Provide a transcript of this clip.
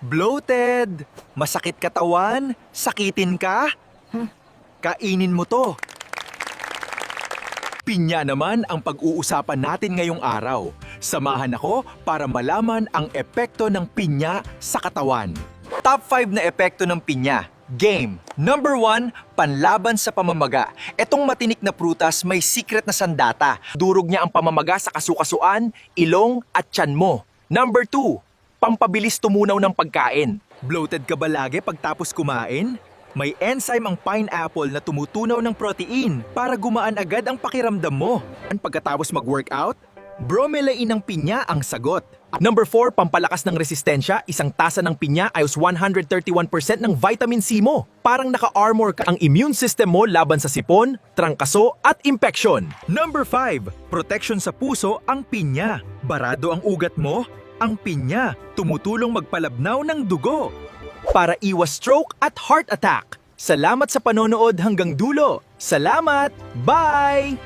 Bloated! Masakit katawan? Sakitin ka? Kainin mo to. Pinya naman ang pag-uusapan natin ngayong araw. Samahan ako para malaman ang epekto ng pinya sa katawan. Top 5 na epekto ng pinya. Game. Number 1, panlaban sa pamamaga. Etong matinik na prutas may secret na sandata. Durog niya ang pamamaga sa kasukasuan, ilong at tiyan mo. Number 2, pampabilis tumunaw ng pagkain. Bloated ka ba lagi pagtapos kumain? May enzyme ang pineapple na tumutunaw ng protein para gumaan agad ang pakiramdam mo. Pagkatapos mag-workout, bromelain ng pinya ang sagot. Number 4, pampalakas ng resistensya. Isang tasa ng pinya ayos 131% ng vitamin C mo. Parang naka-armor ka ang immune system mo laban sa sipon, trangkaso at impeksyon. Number 5, protection sa puso ang pinya. Barado ang ugat mo? Ang pinya, tumutulong magpalabnaw ng dugo para iwas stroke at heart attack. Salamat sa panonood hanggang dulo. Salamat! Bye!